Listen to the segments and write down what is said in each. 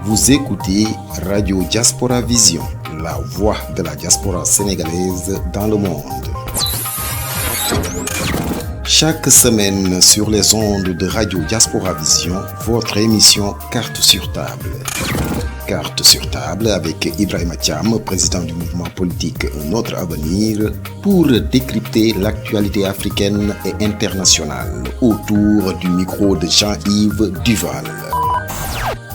Vous écoutez Radio Diaspora Vision, la voix de la diaspora sénégalaise dans le monde. Chaque semaine sur les ondes de Radio Diaspora Vision, votre émission Carte sur table. Carte sur table avec Ibrahima Thiam, président du mouvement politique Notre Avenir, pour décrypter l'actualité africaine et internationale autour du micro de Jean-Yves Duval.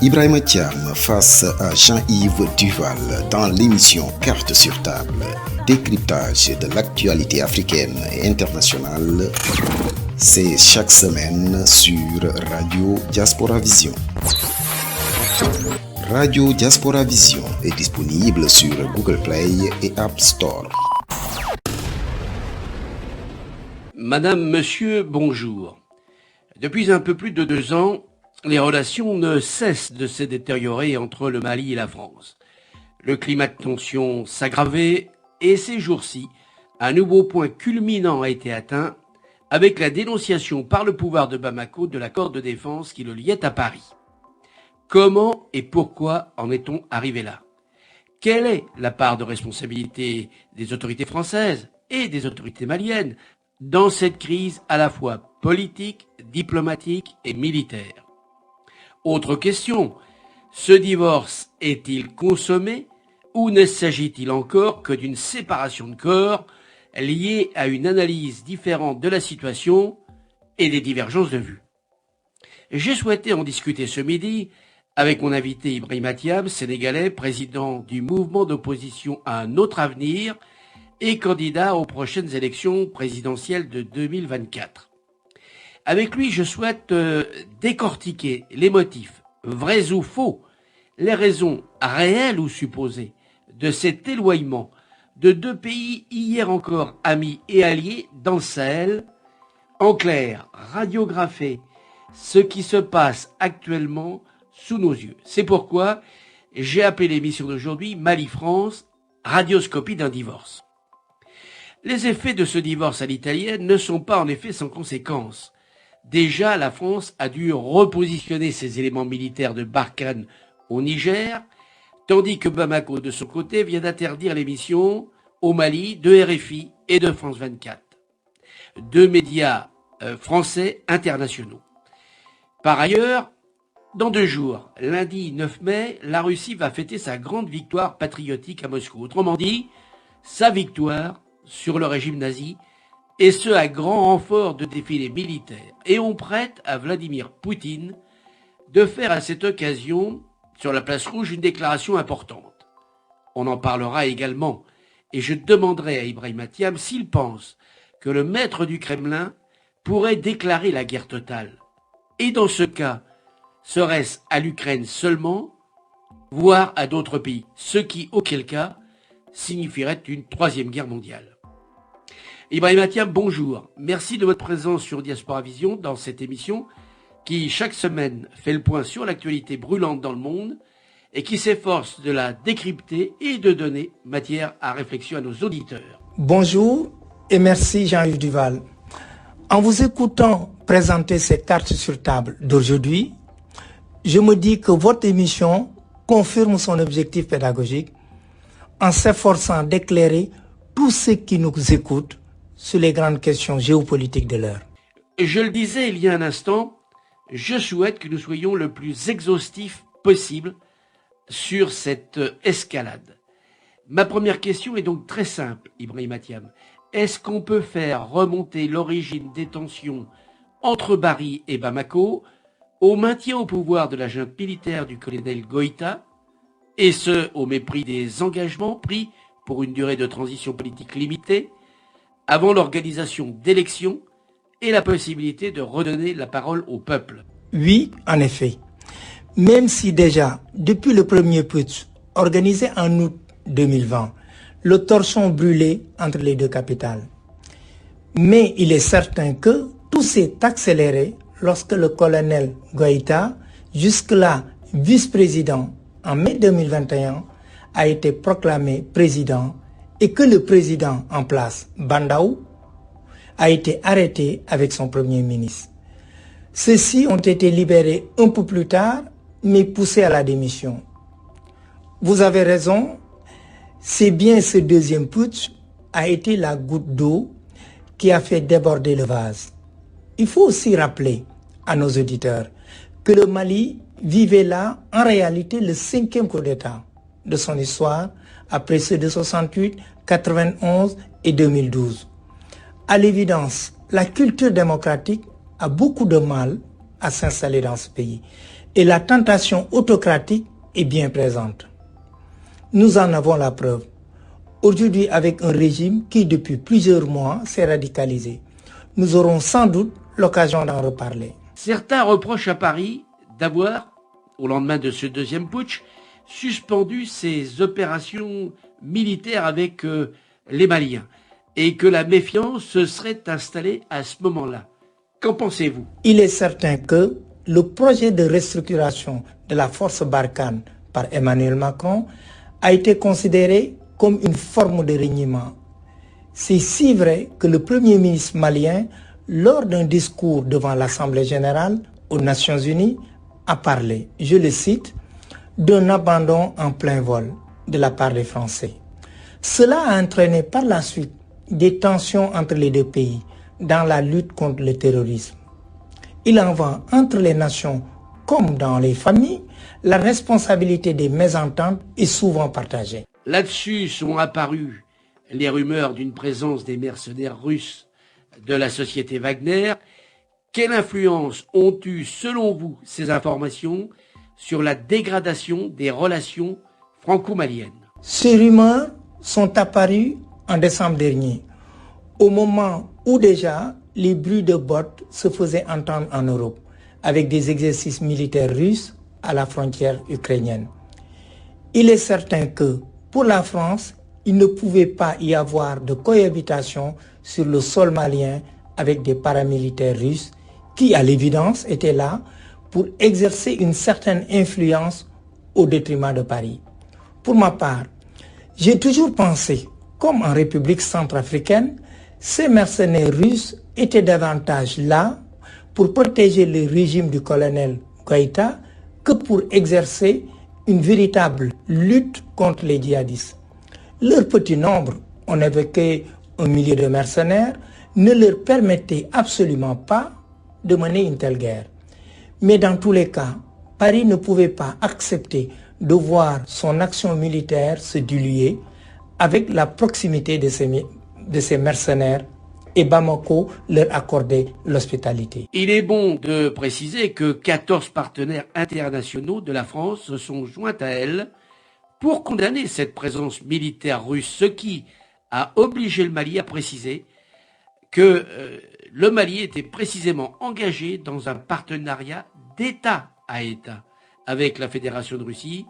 Ibrahima Thiam face à Jean-Yves Duval dans l'émission Carte sur table, décryptage de l'actualité africaine et internationale. C'est chaque semaine sur Radio Diaspora Vision. Radio Diaspora Vision est disponible sur Google Play et App Store. Madame, monsieur, bonjour. Depuis un peu plus de 2 ans, les relations ne cessent de se détériorer entre le Mali et la France. Le climat de tension s'aggravait et ces jours-ci, un nouveau point culminant a été atteint avec la dénonciation par le pouvoir de Bamako de l'accord de défense qui le liait à Paris. Comment et pourquoi en est-on arrivé là? Quelle est la part de responsabilité des autorités françaises et des autorités maliennes dans cette crise à la fois politique, diplomatique et militaire? Autre question, ce divorce est-il consommé ou ne s'agit-il encore que d'une séparation de corps liée à une analyse différente de la situation et des divergences de vues? J'ai souhaité en discuter ce midi avec mon invité Ibrahima Thiam, sénégalais, président du mouvement d'opposition à un autre avenir et candidat aux prochaines élections présidentielles de 2024. Avec lui, je souhaite décortiquer les motifs, vrais ou faux, les raisons réelles ou supposées de cet éloignement de 2 pays hier encore amis et alliés dans le Sahel. En clair, radiographer ce qui se passe actuellement sous nos yeux. C'est pourquoi j'ai appelé l'émission d'aujourd'hui Mali-France, radioscopie d'un divorce. Les effets de ce divorce à l'italienne ne sont pas en effet sans conséquences. Déjà, la France a dû repositionner ses éléments militaires de Barkhane au Niger, tandis que Bamako, de son côté, vient d'interdire l'émission au Mali de RFI et de France 24, 2 médias français internationaux. Par ailleurs, dans 2 jours, lundi 9 mai, la Russie va fêter sa grande victoire patriotique à Moscou. Autrement dit, sa victoire sur le régime nazi, et ce à grand renfort de défilés militaires. Et on prête à Vladimir Poutine de faire à cette occasion, sur la place rouge, une déclaration importante. On en parlera également, et je demanderai à Ibrahima Thiam s'il pense que le maître du Kremlin pourrait déclarer la guerre totale. Et dans ce cas, serait-ce à l'Ukraine seulement, voire à d'autres pays, ce qui, auquel cas, signifierait une 3e guerre mondiale. Ibrahima Thiam, bonjour. Merci de votre présence sur Diaspora Vision dans cette émission qui, chaque semaine, fait le point sur l'actualité brûlante dans le monde et qui s'efforce de la décrypter et de donner matière à réflexion à nos auditeurs. Bonjour et merci Jean-Yves Duval. En vous écoutant présenter ces cartes sur table d'aujourd'hui, je me dis que votre émission confirme son objectif pédagogique en s'efforçant d'éclairer tous ceux qui nous écoutent sur les grandes questions géopolitiques de l'heure. Je le disais il y a un instant, je souhaite que nous soyons le plus exhaustifs possible sur cette escalade. Ma première question est donc très simple, Ibrahima Thiam. Est-ce qu'on peut faire remonter l'origine des tensions entre Bari et Bamako au maintien au pouvoir de la junte militaire du colonel Goïta, et ce, au mépris des engagements pris pour une durée de transition politique limitée, avant l'organisation d'élections et la possibilité de redonner la parole au peuple? Oui, en effet. Même si déjà, depuis le premier putsch, organisé en août 2020, le torchon brûlait entre les 2 capitales. Mais il est certain que tout s'est accéléré lorsque le colonel Goïta, jusque-là vice-président en mai 2021, a été proclamé président et que le président en place, Bandaou, a été arrêté avec son premier ministre. Ceux-ci ont été libérés un peu plus tard, mais poussé à la démission. Vous avez raison, c'est bien ce deuxième putsch a été la goutte d'eau qui a fait déborder le vase. Il faut aussi rappeler à nos auditeurs que le Mali vivait là en réalité le 5e coup d'État de son histoire après ceux de 68, 91 et 2012. À l'évidence, la culture démocratique a beaucoup de mal à s'installer dans ce pays et la tentation autocratique est bien présente. Nous en avons la preuve. Aujourd'hui, avec un régime qui, depuis plusieurs mois, s'est radicalisé. Nous aurons sans doute l'occasion d'en reparler. Certains reprochent à Paris d'avoir, au lendemain de ce deuxième putsch, suspendu ses opérations militaires avec les Maliens et que la méfiance se serait installée à ce moment-là. Qu'en pensez-vous? Il est certain que le projet de restructuration de la force Barkhane par Emmanuel Macron a été considéré comme une forme de reniement. C'est si vrai que le Premier ministre malien, lors d'un discours devant l'Assemblée générale aux Nations unies, a parlé, je le cite, d'un abandon en plein vol de la part des Français. Cela a entraîné par la suite des tensions entre les deux pays dans la lutte contre le terrorisme. Il en va entre les nations comme dans les familles, la responsabilité des mésententes est souvent partagée. Là-dessus sont apparues les rumeurs d'une présence des mercenaires russes de la société Wagner. Quelle influence ont eu, selon vous, ces informations sur la dégradation des relations franco-maliennes? Ces rumeurs sont apparues en décembre dernier, au moment où déjà les bruits de bottes se faisaient entendre en Europe, avec des exercices militaires russes à la frontière ukrainienne. Il est certain que, pour la France, il ne pouvait pas y avoir de cohabitation sur le sol malien avec des paramilitaires russes qui, à l'évidence, étaient là pour exercer une certaine influence au détriment de Paris. Pour ma part, j'ai toujours pensé, comme en République centrafricaine, ces mercenaires russes étaient davantage là pour protéger le régime du colonel Goïta que pour exercer une véritable lutte contre les djihadistes. Leur petit nombre, on évoquait un millier de mercenaires, ne leur permettait absolument pas de mener une telle guerre. Mais dans tous les cas, Paris ne pouvait pas accepter de voir son action militaire se diluer avec la proximité de ces mercenaires et Bamako leur accordait l'hospitalité. Il est bon de préciser que 14 partenaires internationaux de la France se sont joints à elle pour condamner cette présence militaire russe, ce qui a obligé le Mali à préciser que le Mali était précisément engagé dans un partenariat d'État à État avec la Fédération de Russie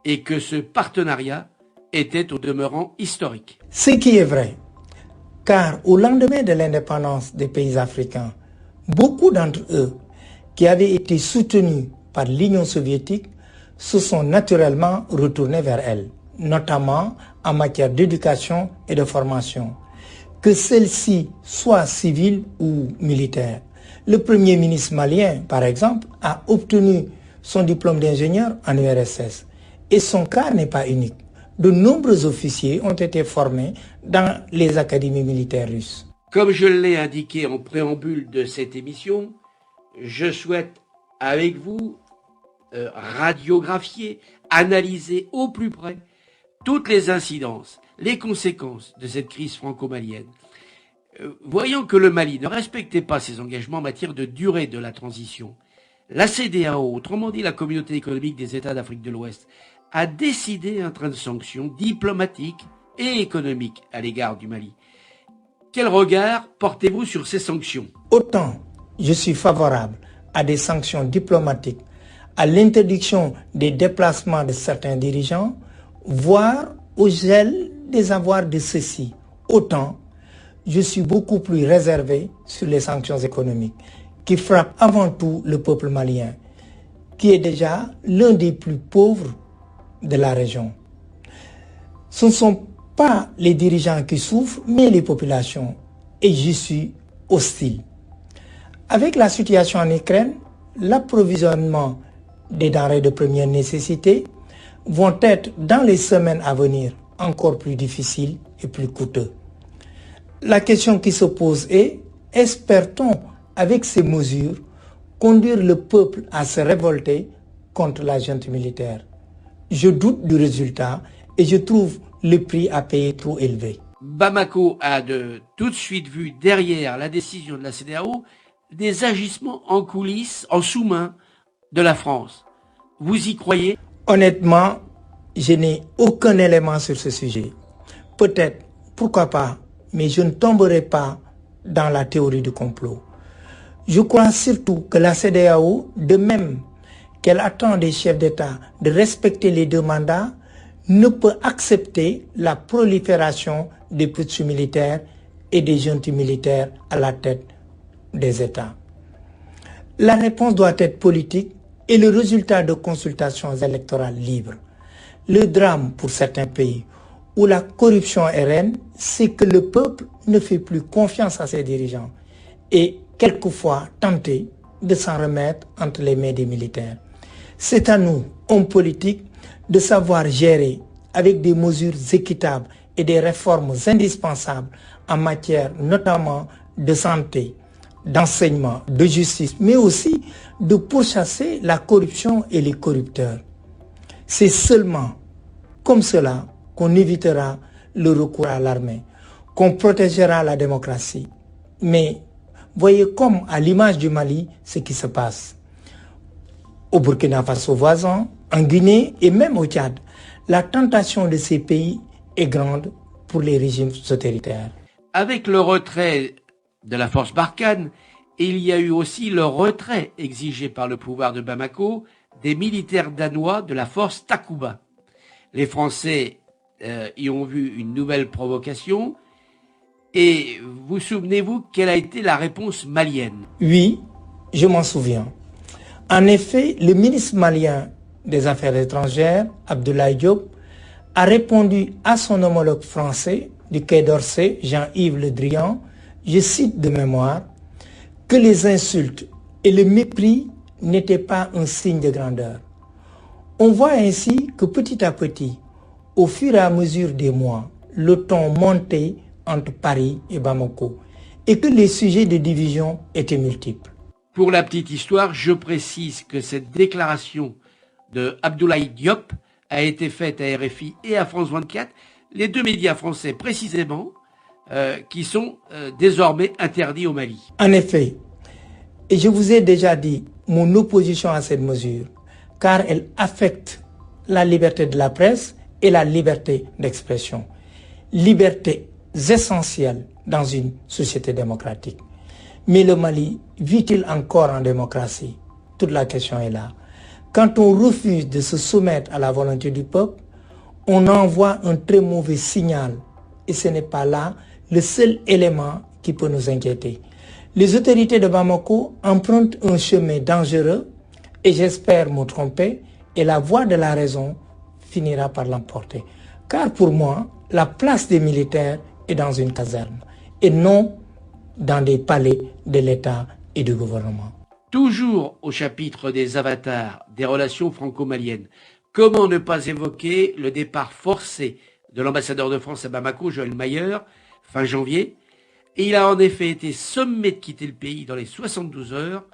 et que ce partenariat était au demeurant historique. Ce qui est vrai, car au lendemain de l'indépendance des pays africains, beaucoup d'entre eux qui avaient été soutenus par l'Union soviétique se sont naturellement retournés vers elle, notamment en matière d'éducation et de formation, que celle-ci soit civile ou militaire. Le Premier ministre malien, par exemple, a obtenu son diplôme d'ingénieur en URSS. Et son cas n'est pas unique. De nombreux officiers ont été formés dans les académies militaires russes. Comme je l'ai indiqué en préambule de cette émission, je souhaite avec vous radiographier, analyser au plus près toutes les incidences, les conséquences de cette crise franco-malienne. Voyant que le Mali ne respectait pas ses engagements en matière de durée de la transition, la CEDEAO, autrement dit la Communauté économique des États d'Afrique de l'Ouest, a décidé un train de sanctions diplomatiques et économiques à l'égard du Mali. Quel regard portez-vous sur ces sanctions? Autant je suis favorable à des sanctions diplomatiques, à l'interdiction des déplacements de certains dirigeants, voire au gel des avoirs de ceux-ci, autant je suis beaucoup plus réservé sur les sanctions économiques qui frappent avant tout le peuple malien, qui est déjà l'un des plus pauvres de la région. Ce ne sont pas les dirigeants qui souffrent, mais les populations, et j'y suis hostile. Avec la situation en Ukraine, l'approvisionnement des denrées de première nécessité vont être dans les semaines à venir encore plus difficiles et plus coûteux. La question qui se pose est, espère-t-on avec ces mesures conduire le peuple à se révolter contre la junte militaire? Je doute du résultat et je trouve le prix à payer trop élevé. Bamako a tout de suite vu derrière la décision de la CEDEAO des agissements en coulisses, en sous-main de la France. Vous y croyez? Honnêtement, je n'ai aucun élément sur ce sujet. Peut-être, pourquoi pas, mais je ne tomberai pas dans la théorie du complot. Je crois surtout que la CEDEAO, de même qu'elle attend des chefs d'État de respecter les deux mandats, ne peut accepter la prolifération des putschs militaires et des juntes militaires à la tête des États. La réponse doit être politique et le résultat de consultations électorales libres. Le drame pour certains pays où la corruption est reine, c'est que le peuple ne fait plus confiance à ses dirigeants et quelquefois tenté de s'en remettre entre les mains des militaires. C'est à nous, hommes politiques, de savoir gérer avec des mesures équitables et des réformes indispensables en matière notamment de santé, d'enseignement, de justice, mais aussi de pourchasser la corruption et les corrupteurs. C'est seulement comme cela qu'on évitera le recours à l'armée, qu'on protégera la démocratie. Mais voyez comme à l'image du Mali ce qui se passe. Au Burkina Faso voisin, en Guinée et même au Tchad, la tentation de ces pays est grande pour les régimes autoritaires. Avec le retrait de la force Barkhane, il y a eu aussi le retrait exigé par le pouvoir de Bamako des militaires danois de la force Takuba. Les Français y ont vu une nouvelle provocation. Et vous souvenez-vous quelle a été la réponse malienne? Oui, je m'en souviens. En effet, le ministre malien des Affaires étrangères, Abdoulaye Diop, a répondu à son homologue français du Quai d'Orsay, Jean-Yves Le Drian, je cite de mémoire, que les insultes et le mépris n'étaient pas un signe de grandeur. On voit ainsi que petit à petit, au fur et à mesure des mois, le ton montait entre Paris et Bamako et que les sujets de division étaient multiples. Pour la petite histoire, je précise que cette déclaration de Abdoulaye Diop a été faite à RFI et à France 24, les deux médias français précisément, qui sont désormais interdits au Mali. En effet, et je vous ai déjà dit mon opposition à cette mesure, car elle affecte la liberté de la presse et la liberté d'expression. Libertés essentielles dans une société démocratique. Mais le Mali vit-il encore en démocratie? Toute la question est là. Quand on refuse de se soumettre à la volonté du peuple, on envoie un très mauvais signal. Et ce n'est pas là le seul élément qui peut nous inquiéter. Les autorités de Bamako empruntent un chemin dangereux et j'espère me tromper et la voie de la raison finira par l'emporter. Car pour moi, la place des militaires est dans une caserne et non dans des palais de l'État et du gouvernement. Toujours au chapitre des avatars des relations franco-maliennes, comment ne pas évoquer le départ forcé de l'ambassadeur de France à Bamako, Joël Mayer, fin janvier, et il a en effet été sommé de quitter le pays dans les 72 heures.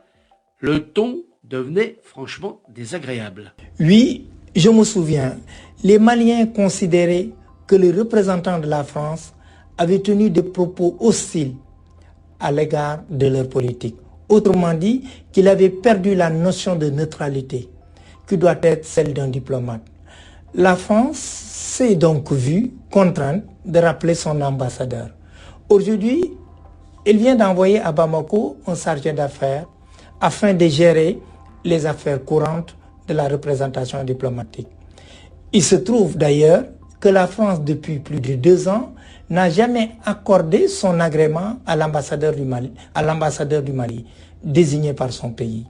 Le ton devenait franchement désagréable. Oui, je me souviens, les Maliens considéraient que le représentant de la France avait tenu des propos hostiles à l'égard de leur politique. Autrement dit, qu'il avait perdu la notion de neutralité, qui doit être celle d'un diplomate. La France s'est donc vue contrainte de rappeler son ambassadeur. Aujourd'hui, elle vient d'envoyer à Bamako un chargé d'affaires afin de gérer les affaires courantes de la représentation diplomatique. Il se trouve d'ailleurs que la France, depuis plus de 2 ans, n'a jamais accordé son agrément à l'ambassadeur du Mali, désigné par son pays.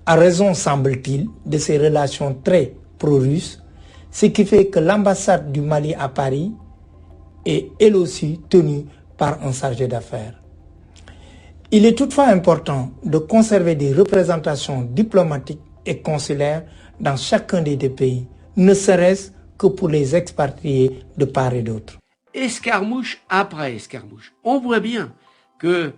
À raison, semble-t-il, de ses relations très pro-russes, ce qui fait que l'ambassade du Mali à Paris est elle aussi tenue par un chargé d'affaires. Il est toutefois important de conserver des représentations diplomatiques et consulaires dans chacun des deux pays, ne serait-ce que pour les expatriés de part et d'autre. Escarmouche après escarmouche. On voit bien que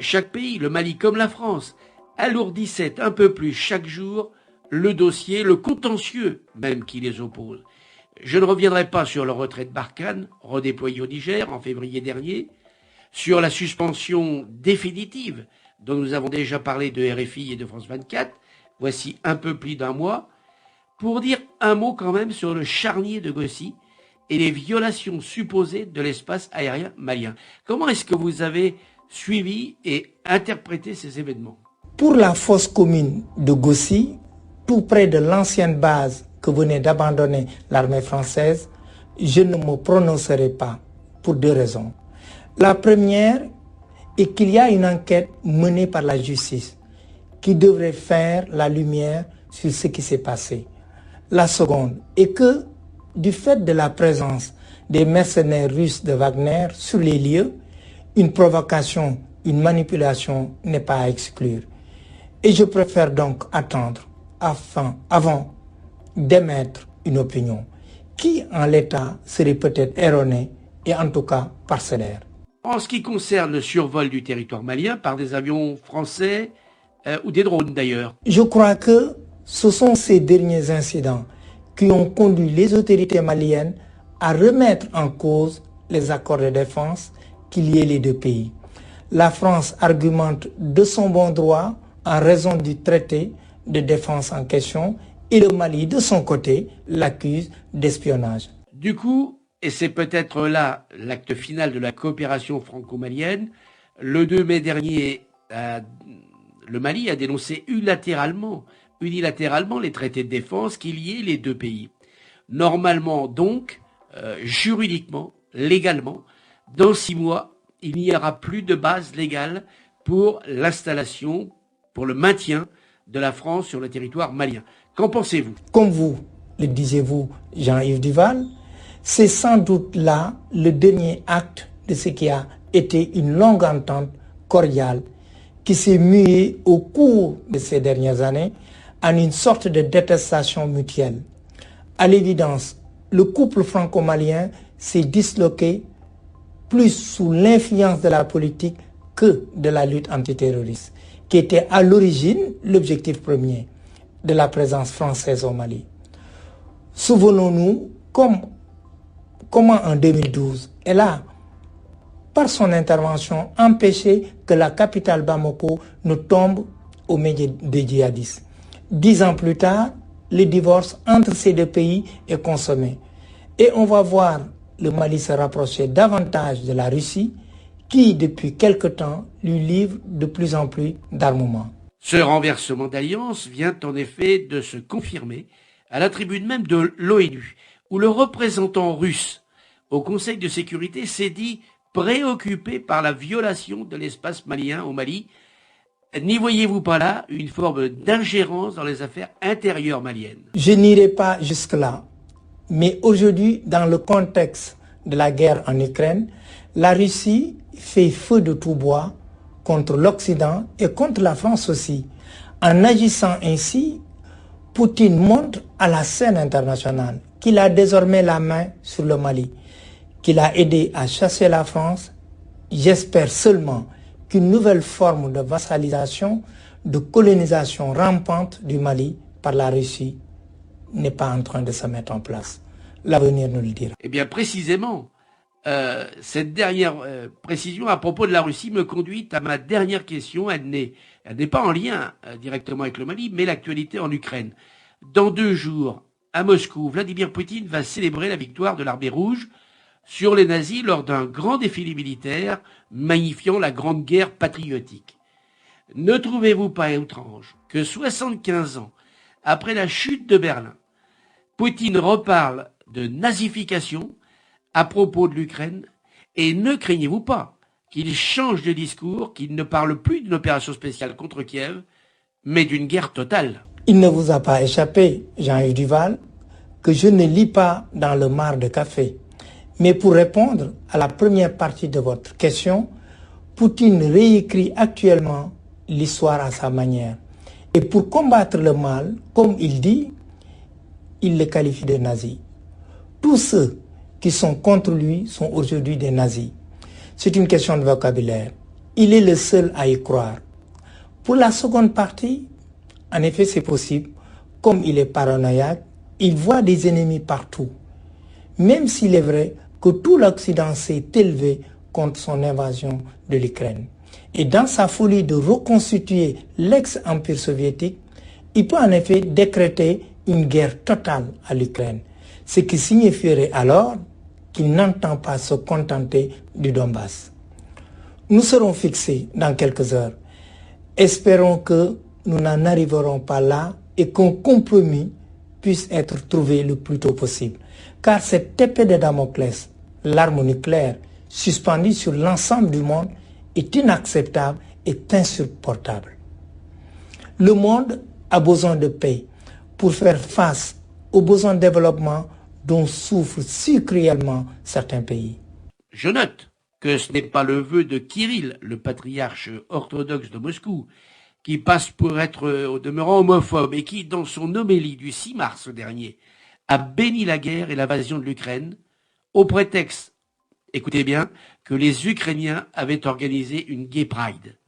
chaque pays, le Mali comme la France, alourdissait un peu plus chaque jour le dossier, le contentieux même qui les oppose. Je ne reviendrai pas sur le retrait de Barkhane, redéployé au Niger en février dernier, sur la suspension définitive dont nous avons déjà parlé de RFI et de France 24, voici un peu plus d'un mois, pour dire un mot quand même sur le charnier de Gossi et les violations supposées de l'espace aérien malien. Comment est-ce que vous avez suivi et interprété ces événements? Pour la fosse commune de Gossi, tout près de l'ancienne base que venait d'abandonner l'armée française, je ne me prononcerai pas pour deux raisons. La première est qu'il y a une enquête menée par la justice qui devrait faire la lumière sur ce qui s'est passé. La seconde est que, du fait de la présence des mercenaires russes de Wagner sur les lieux, une provocation, une manipulation n'est pas à exclure. Et je préfère donc attendre avant d'émettre une opinion qui, en l'état, serait peut-être erronée et en tout cas parcellaire. En ce qui concerne le survol du territoire malien par des avions français ou des drones d'ailleurs. Je crois que ce sont ces derniers incidents qui ont conduit les autorités maliennes à remettre en cause les accords de défense qui liaient les deux pays. La France argumente de son bon droit en raison du traité de défense en question et le Mali, de son côté, l'accuse d'espionnage. Du coup, et c'est peut-être là l'acte final de la coopération franco-malienne, le 2 mai dernier, le Mali a dénoncé unilatéralement les traités de défense qui liaient les deux pays. Normalement donc, juridiquement, légalement, dans 6 mois, il n'y aura plus de base légale pour l'installation, pour le maintien de la France sur le territoire malien. Qu'en pensez-vous? Comme vous le disiez-vous, Jean-Yves Duval, c'est sans doute là le dernier acte de ce qui a été une longue entente cordiale qui s'est muée au cours de ces dernières années en une sorte de détestation mutuelle. À l'évidence, le couple franco-malien s'est disloqué plus sous l'influence de la politique que de la lutte antiterroriste, qui était à l'origine l'objectif premier de la présence française au Mali. Souvenons-nous comment en 2012, elle a, par son intervention, empêché que la capitale Bamako ne tombe aux mains des djihadistes. 10 ans plus tard, le divorce entre ces deux pays est consommé. Et on va voir le Mali se rapprocher davantage de la Russie, qui, depuis quelque temps, lui livre de plus en plus d'armements. Ce renversement d'alliance vient en effet de se confirmer à la tribune même de l'ONU, où le représentant russe au Conseil de sécurité s'est dit préoccupé par la violation de l'espace malien au Mali. N'y voyez-vous pas là une forme d'ingérence dans les affaires intérieures maliennes? Je n'irai pas jusque-là, mais aujourd'hui, dans le contexte de la guerre en Ukraine, la Russie fait feu de tout bois contre l'Occident et contre la France aussi. En agissant ainsi, Poutine montre à la scène internationale qu'il a désormais la main sur le Mali, qu'il a aidé à chasser la France. J'espère seulement qu'une nouvelle forme de vassalisation, de colonisation rampante du Mali par la Russie n'est pas en train de se mettre en place. L'avenir nous le dira. Eh bien, précisément, cette dernière précision à propos de la Russie me conduit à ma dernière question. Elle n'est pas en lien directement avec le Mali, mais l'actualité en Ukraine. Dans 2 jours, à Moscou, Vladimir Poutine va célébrer la victoire de l'Armée rouge sur les nazis lors d'un grand défilé militaire magnifiant la Grande Guerre patriotique. Ne trouvez-vous pas étrange que 75 ans après la chute de Berlin, Poutine reparle de nazification à propos de l'Ukraine, et ne craignez-vous pas qu'il change de discours, qu'il ne parle plus d'une opération spéciale contre Kiev, mais d'une guerre totale? Il ne vous a pas échappé, Jean-Yves Duval, que je ne lis pas dans le mar de café. Mais pour répondre à la première partie de votre question, Poutine réécrit actuellement l'histoire à sa manière. Et pour combattre le mal, comme il dit, il le qualifie de nazi. Tous ceux qui sont contre lui sont aujourd'hui des nazis. C'est une question de vocabulaire. Il est le seul à y croire. Pour la seconde partie, en effet, c'est possible. Comme il est paranoïaque, il voit des ennemis partout. Même s'il est vrai que tout l'Occident s'est élevé contre son invasion de l'Ukraine. Et dans sa folie de reconstituer l'ex-empire soviétique, il peut en effet décréter une guerre totale à l'Ukraine, ce qui signifierait alors qu'il n'entend pas se contenter du Donbass. Nous serons fixés dans quelques heures. Espérons que nous n'en arriverons pas là et qu'un compromis puisse être trouvé le plus tôt possible. Car cette épée de Damoclès, l'arme nucléaire, suspendue sur l'ensemble du monde, est inacceptable et insupportable. Le monde a besoin de paix pour faire face aux besoins de développement dont souffrent si cruellement certains pays. Je note que ce n'est pas le vœu de Kirill, le patriarche orthodoxe de Moscou, qui passe pour être au demeurant homophobe et qui, dans son homélie du 6 mars dernier, a béni la guerre et l'invasion de l'Ukraine au prétexte, écoutez bien, que les Ukrainiens avaient organisé une gay pride.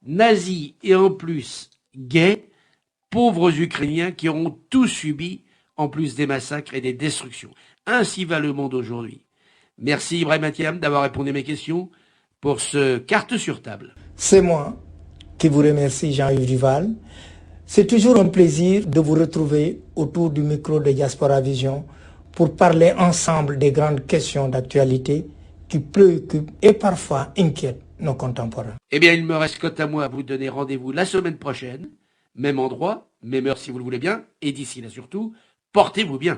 Nazis et en plus gays, pauvres Ukrainiens qui auront tout subi, en plus des massacres et des destructions. Ainsi va le monde aujourd'hui. Merci Ibrahim Thiam d'avoir répondu à mes questions pour ce Carte sur table. C'est moi qui vous remercie, Jean-Yves Duval. C'est toujours un plaisir de vous retrouver autour du micro de Diaspora Vision pour parler ensemble des grandes questions d'actualité qui préoccupent et parfois inquiètent nos contemporains. Eh bien, il me reste quant à moi à vous donner rendez-vous la semaine prochaine, même endroit, même heure si vous le voulez bien, et d'ici là surtout, portez-vous bien.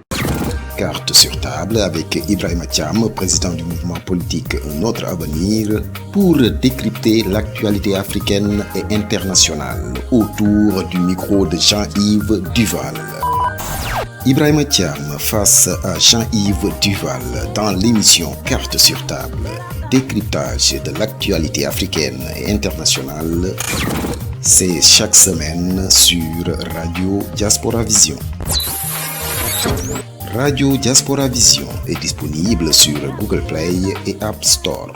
Carte sur table avec Ibrahim Thiam, président du mouvement politique Notre Avenir, pour décrypter l'actualité africaine et internationale autour du micro de Jean-Yves Duval. Ibrahim Thiam face à Jean-Yves Duval dans l'émission Carte sur table, décryptage de l'actualité africaine et internationale. C'est chaque semaine sur Radio Diaspora Vision. Radio Diaspora Vision est disponible sur Google Play et App Store.